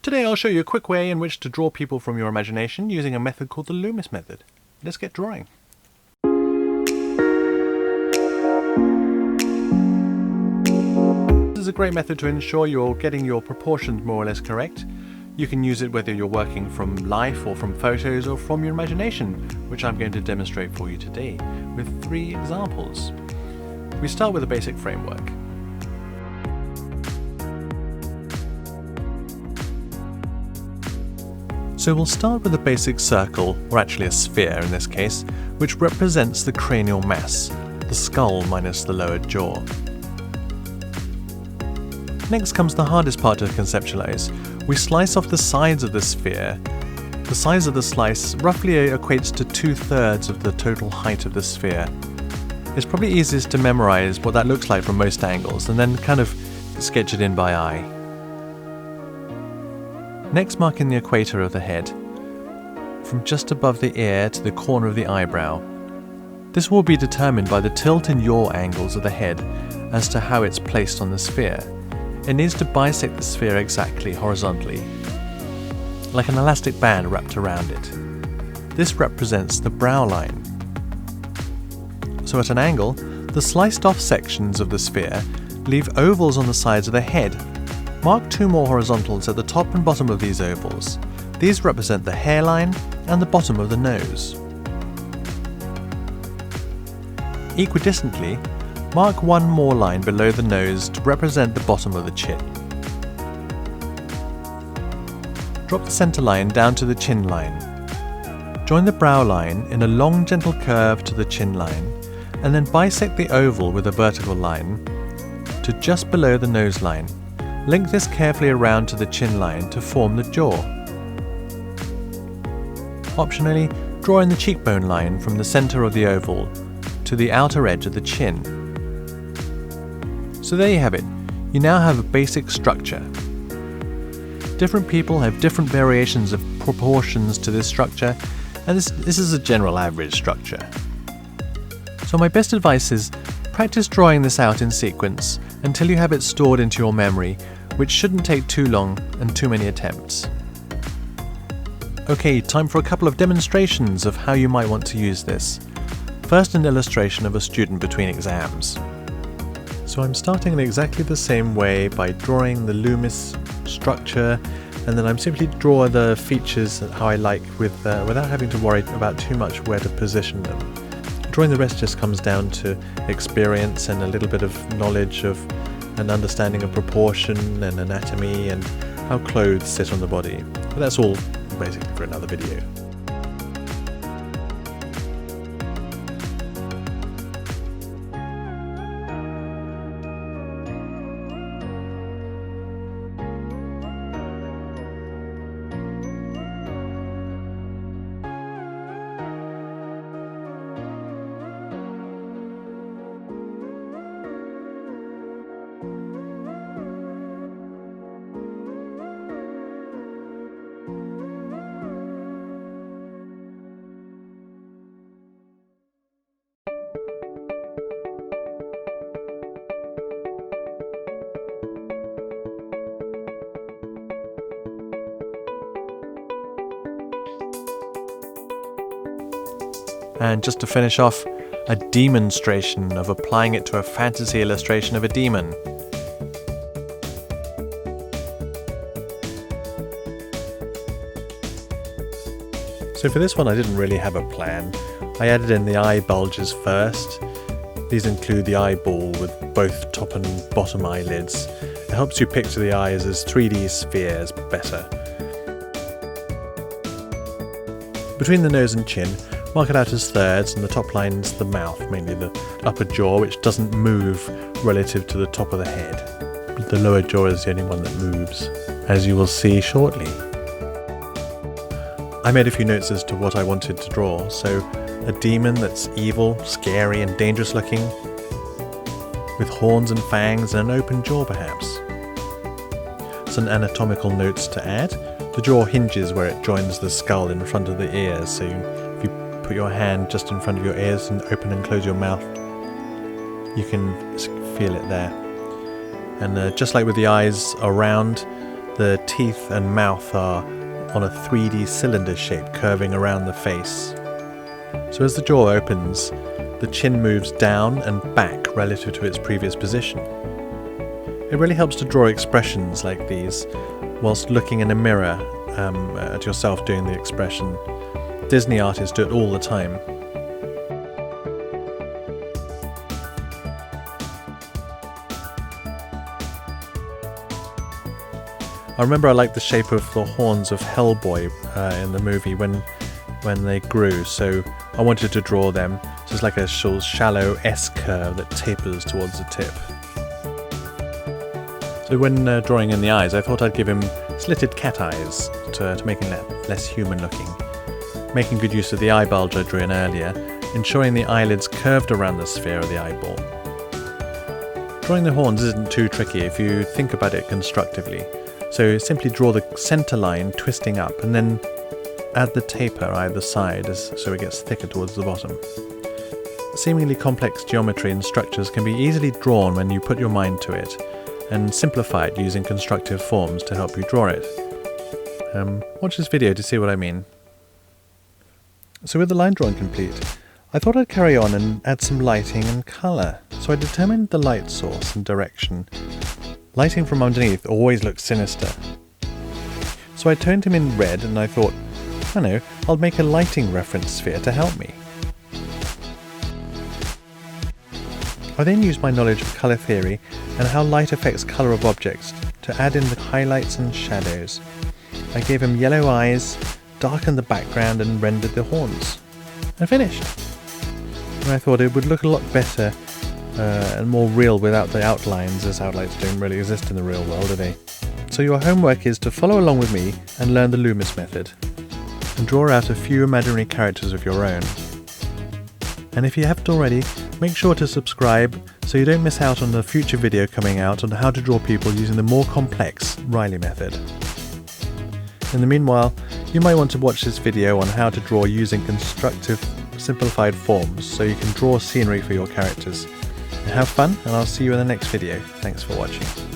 Today I'll show you a quick way in which to draw people from your imagination using a method called the Loomis method. Let's get drawing. This is a great method to ensure you're getting your proportions more or less correct. You can use it whether you're working from life or from photos or from your imagination, which I'm going to demonstrate for you today with 3 examples. We start with a basic framework. So we'll start with a basic circle, or actually a sphere in this case, which represents the cranial mass, the skull minus the lower jaw. Next comes the hardest part to conceptualize. We slice off the sides of the sphere. The size of the slice roughly equates to 2/3 of the total height of the sphere. It's probably easiest to memorize what that looks like from most angles, and then kind of sketch it in by eye. Next, mark in the equator of the head, from just above the ear to the corner of the eyebrow. This will be determined by the tilt and yaw angles of the head as to how it's placed on the sphere. It needs to bisect the sphere exactly horizontally, like an elastic band wrapped around it. This represents the brow line. So at an angle, the sliced off sections of the sphere leave ovals on the sides of the head. Mark 2 more horizontals at the top and bottom of these ovals. These represent the hairline and the bottom of the nose. Equidistantly, mark 1 more line below the nose to represent the bottom of the chin. Drop the center line down to the chin line. Join the brow line in a long gentle curve to the chin line, and then bisect the oval with a vertical line to just below the nose line. Link this carefully around to the chin line to form the jaw. Optionally, draw in the cheekbone line from the center of the oval to the outer edge of the chin. So there you have it. You now have a basic structure. Different people have different variations of proportions to this structure, and this is a general average structure. So my best advice is practice drawing this out in sequence until you have it stored into your memory, which shouldn't take too long and too many attempts. Okay, time for a couple of demonstrations of how you might want to use this. First, an illustration of a student between exams. So I'm starting in exactly the same way by drawing the Loomis structure, and then I'm simply draw the features how I like without having to worry about too much where to position them. Drawing the rest just comes down to experience and a little bit of knowledge of an understanding of proportion and anatomy and how clothes sit on the body. But that's all basically for another video. And just to finish off, a demonstration of applying it to a fantasy illustration of a demon. So for this one I didn't really have a plan. I added in the eye bulges first. These include the eyeball with both top and bottom eyelids. It helps you picture the eyes as 3D spheres better. Between the nose and chin, mark it out as thirds, and the top line's the mouth, mainly the upper jaw, which doesn't move relative to the top of the head. The lower jaw is the only one that moves, as you will see shortly. I made a few notes as to what I wanted to draw, so a demon that's evil, scary and dangerous looking, with horns and fangs and an open jaw perhaps. Some anatomical notes to add. The jaw hinges where it joins the skull in front of the ears, so if you put your hand just in front of your ears and open and close your mouth, you can feel it there. And just like with the eyes around, the teeth and mouth are on a 3D cylinder shape curving around the face. So as the jaw opens, the chin moves down and back relative to its previous position. It really helps to draw expressions like these whilst looking in a mirror at yourself doing the expression. Disney artists do it all the time. I remember I liked the shape of the horns of Hellboy in the movie when they grew, so I wanted to draw them. So it's like a shallow S-curve that tapers towards the tip. So when drawing in the eyes, I thought I'd give him slitted cat eyes to make him less human looking. Making good use of the eye bulge I drew in earlier, ensuring the eyelids curved around the sphere of the eyeball. Drawing the horns isn't too tricky if you think about it constructively. So simply draw the center line twisting up and then add the taper either side so it gets thicker towards the bottom. Seemingly complex geometry and structures can be easily drawn when you put your mind to it, and simplify it using constructive forms to help you draw it. Watch this video to see what I mean. So with the line drawing complete, I thought I'd carry on and add some lighting and colour. So I determined the light source and direction. Lighting from underneath always looks sinister. So I toned him in red and I thought, I know, I'll make a lighting reference sphere to help me. I then used my knowledge of colour theory and how light affects colour of objects to add in the highlights and shadows. I gave him yellow eyes, darkened the background and rendered the horns. And finished! And I thought it would look a lot better and more real without the outlines, as outlines don't really exist in the real world, do they? So your homework is to follow along with me and learn the Loomis method, and draw out a few imaginary characters of your own. And if you haven't already, make sure to subscribe so you don't miss out on the future video coming out on how to draw people using the more complex Riley method. In the meanwhile, you might want to watch this video on how to draw using constructive, simplified forms so you can draw scenery for your characters. Have fun, and I'll see you in the next video. Thanks for watching.